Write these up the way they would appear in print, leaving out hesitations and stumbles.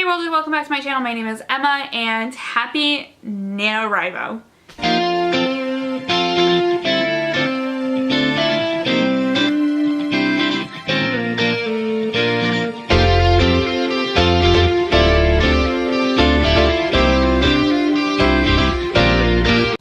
Hey world, and welcome back to my channel. My name is Emma and happy NaNoWriMo.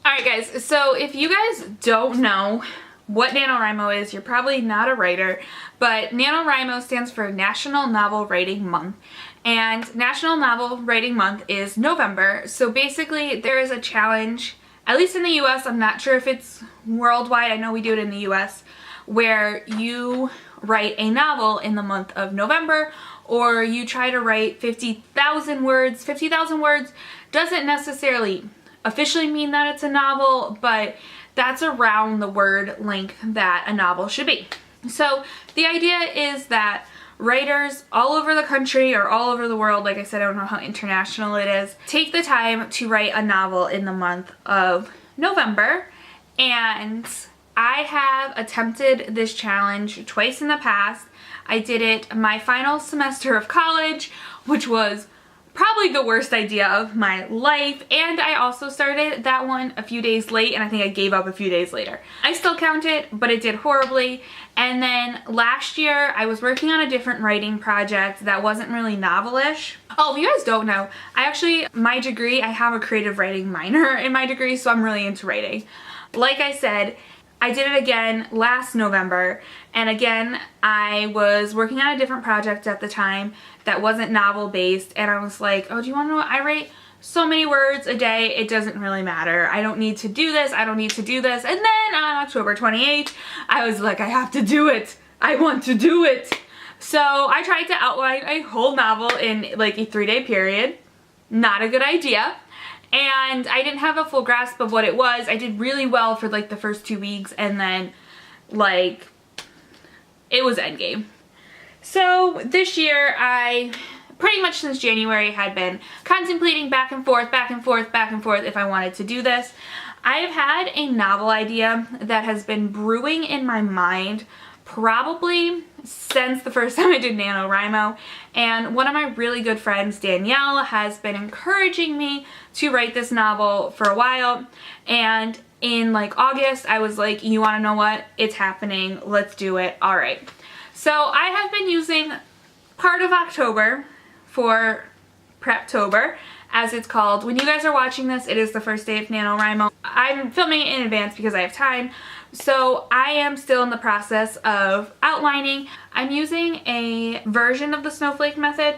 Alright guys, so if you guys don't know what NaNoWriMo is, you're probably not a writer, but NaNoWriMo stands for National Novel Writing Month. And National Novel Writing Month is November, so basically there is a challenge, at least in the US, I'm not sure if it's worldwide, I know we do it in the US, where you write a novel in the month of November, or you try to write 50,000 words. 50,000 words doesn't necessarily officially mean that it's a novel, but that's around the word length that a novel should be. So the idea is that writers all over the country or all over the world, like I said, I don't know how international it is, take the time to write a novel in the month of November. And I have attempted this challenge twice in the past. I did it my final semester of college, which was probably the worst idea of my life, and I also started that one a few days late, and I think I gave up a few days later. I still count it, but it did horribly. And then last year I was working on a different writing project that wasn't really novelish. Oh, if you guys don't know, my degree, I have a creative writing minor in my degree, so I'm really into writing. Like I said, I did it again last November, and again I was working on a different project at the time that wasn't novel based, and I was like, oh, do you want to know what? I write so many words a day, it doesn't really matter. I don't need to do this, I don't need to do this. And then on October 28th, I was like, I have to do it. I want to do it. So I tried to outline a whole novel in like a 3-day period. Not a good idea. And I didn't have a full grasp of what it was. I did really well for like the first 2 weeks, and then like it was endgame. So this year I pretty much since January had been contemplating back and forth if I wanted to do this. I've had a novel idea that has been brewing in my mind probably since the first time I did NaNoWriMo, and one of my really good friends, Danielle, has been encouraging me to write this novel for a while. And in like August, I was like, you want to know what? It's happening. Let's do it. All right. So I have been using part of October for Preptober, as it's called. When you guys are watching this, it is the first day of NaNoWriMo. I'm filming it in advance because I have time. So I am still in the process of outlining. I'm using a version of the snowflake method.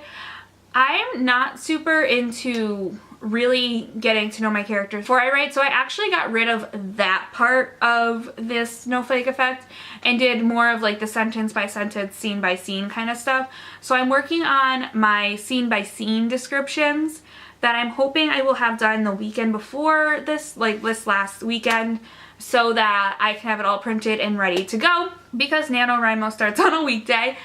I'm not super into really getting to know my characters before I write, so I actually got rid of that part of this snowflake effect and did more of like the sentence by sentence, scene by scene kind of stuff. So I'm working on my scene by scene descriptions that I'm hoping I will have done the weekend before this, like this last weekend, so that I can have it all printed and ready to go, because NaNoWriMo starts on a weekday.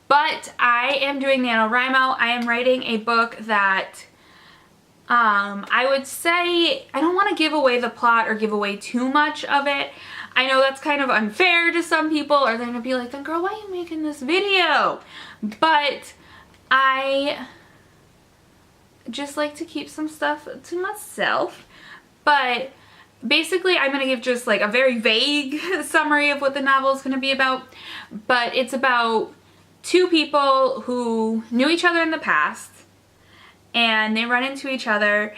But I am doing NaNoWriMo. I am writing a book that I would say, I don't want to give away the plot or give away too much of it. I know that's kind of unfair to some people, or they're going to be like, then girl, why are you making this video? But I just like to keep some stuff to myself. But basically I'm going to give just like a very vague summary of what the novel is going to be about. But it's about two people who knew each other in the past, and they run into each other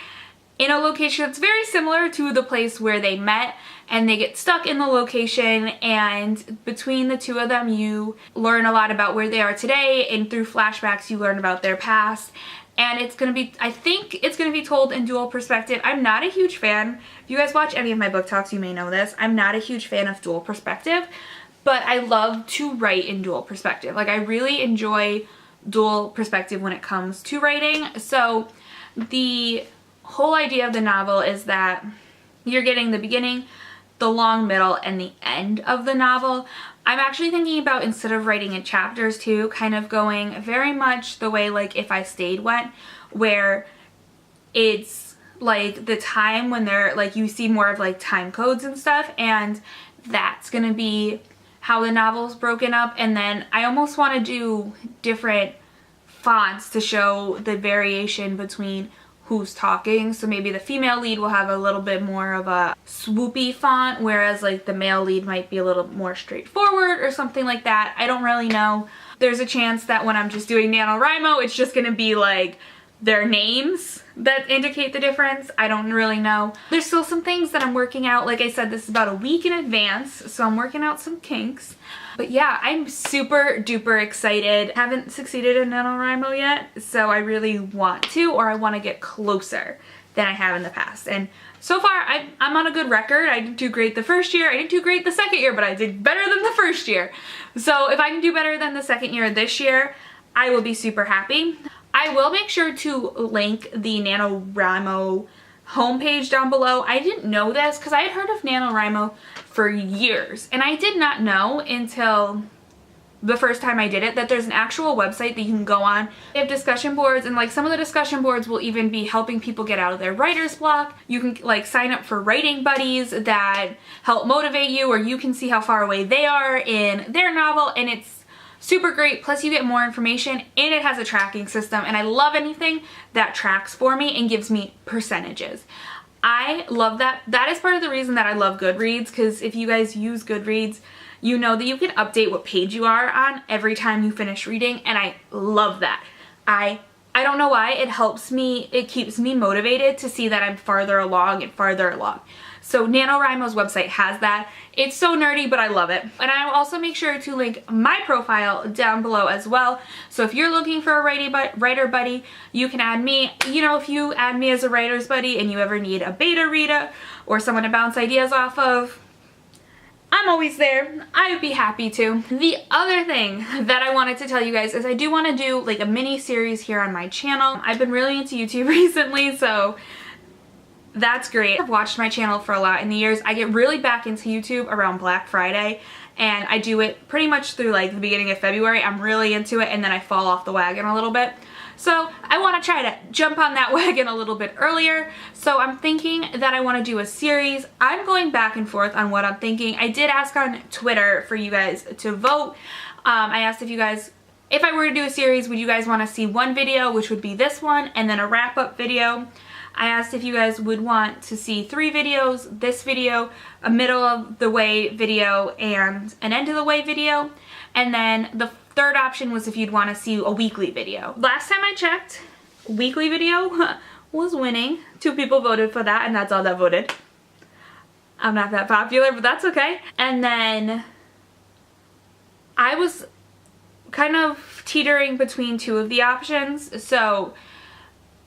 in a location that's very similar to the place where they met, and they get stuck in the location, and between the two of them you learn a lot about where they are today, and through flashbacks you learn about their past. And it's going to be, I think it's going to be told in dual perspective. I'm not a huge fan. If you guys watch any of my book talks, you may know this. I'm not a huge fan of dual perspective, but I love to write in dual perspective. Like I really enjoy dual perspective when it comes to writing. So the whole idea of the novel is that you're getting the beginning, the long, middle, and the end of the novel. I'm actually thinking about, instead of writing in chapters too, kind of going very much the way like If I Stayed went, where it's like the time when they're like, you see more of like time codes and stuff, and that's gonna be how the novel's broken up. And then I almost want to do different fonts to show the variation between who's talking. So maybe the female lead will have a little bit more of a swoopy font, whereas like the male lead might be a little more straightforward or something like that. I don't really know. There's a chance that when I'm just doing NaNoWriMo, it's just gonna be like their names that indicate the difference. I don't really know. There's still some things that I'm working out. Like I said, this is about a week in advance, so I'm working out some kinks. But yeah, I'm super duper excited. Haven't succeeded in NaNoWriMo yet, so I really want to, or I want to get closer than I have in the past. And so far, I'm on a good record. I didn't do great the first year. I didn't do great the second year, but I did better than the first year. So if I can do better than the second year this year, I will be super happy. I will make sure to link the NaNoWriMo homepage down below. I didn't know this because I had heard of NaNoWriMo for years, and I did not know until the first time I did it that there's an actual website that you can go on. They have discussion boards, and like some of the discussion boards will even be helping people get out of their writer's block. You can like sign up for writing buddies that help motivate you, or you can see how far away they are in their novel, and it's super great. Plus you get more information, and it has a tracking system, and I love anything that tracks for me and gives me percentages. I love that. That is part of the reason that I love Goodreads, because if you guys use Goodreads, you know that you can update what page you are on every time you finish reading, and I love that. I don't know why. It helps me, it keeps me motivated to see that I'm farther along and farther along. So NaNoWriMo's website has that. It's so nerdy, but I love it. And I will also make sure to link my profile down below as well. So if you're looking for a writer buddy, you can add me. You know, if you add me as a writer's buddy and you ever need a beta reader or someone to bounce ideas off of, I'm always there. I would be happy to. The other thing that I wanted to tell you guys is I do want to do like a mini series here on my channel. I've been really into YouTube recently, so that's great. I've watched my channel for a lot in the years. I get really back into YouTube around Black Friday, and I do it pretty much through like the beginning of February. I'm really into it, and then I fall off the wagon a little bit. So I want to try to jump on that wagon a little bit earlier. So I'm thinking that I want to do a series. I'm going back and forth on what I'm thinking. I did ask on Twitter for you guys to vote. I asked if you guys, if I were to do a series, would you guys want to see one video, which would be this one, and then a wrap-up video? I asked if you guys would want to see 3 videos, this video, a middle of the way video, and an end of the way video. And then the third option was if you'd want to see a weekly video. Last time I checked, weekly video was winning. 2 people voted for that, and that's all that voted. I'm not that popular, but that's okay. And then I was kind of teetering between 2 of the options. So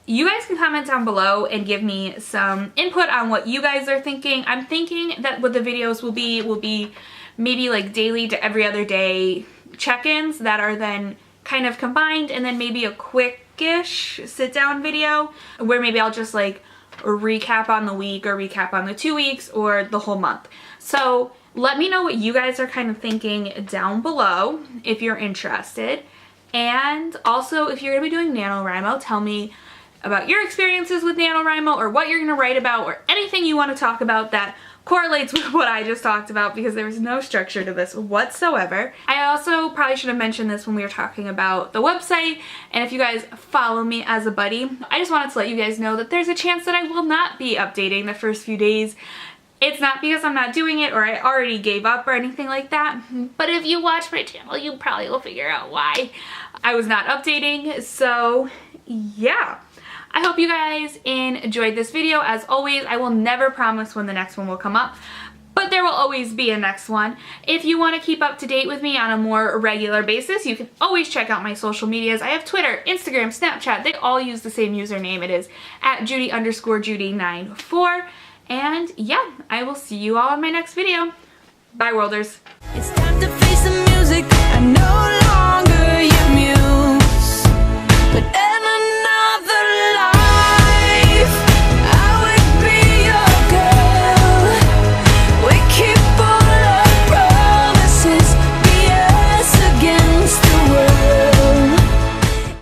you guys can comment down below and give me some input on what you guys are thinking. I'm thinking that what the videos will be maybe like daily to every other day check-ins that are then kind of combined, and then maybe a quick-ish sit-down video where maybe I'll just like recap on the week or recap on the 2 weeks or the whole month. So let me know what you guys are kind of thinking down below if you're interested. And also, if you're going to be doing NaNoWriMo, tell me about your experiences with NaNoWriMo, or what you're going to write about, or anything you want to talk about that correlates with what I just talked about, because there was no structure to this whatsoever. I also probably should have mentioned this when we were talking about the website, and if you guys follow me as a buddy, I just wanted to let you guys know that there's a chance that I will not be updating the first few days. It's not because I'm not doing it or I already gave up or anything like that, but if you watch my channel, you probably will figure out why I was not updating. So yeah. I hope you guys enjoyed this video. As always, I will never promise when the next one will come up, but there will always be a next one. If you want to keep up to date with me on a more regular basis, you can always check out my social medias. I have Twitter, Instagram, Snapchat. They all use the same username. It is @Judy_Judy94. And yeah, I will see you all in my next video. Bye, Worlders. It's time to face the music. I know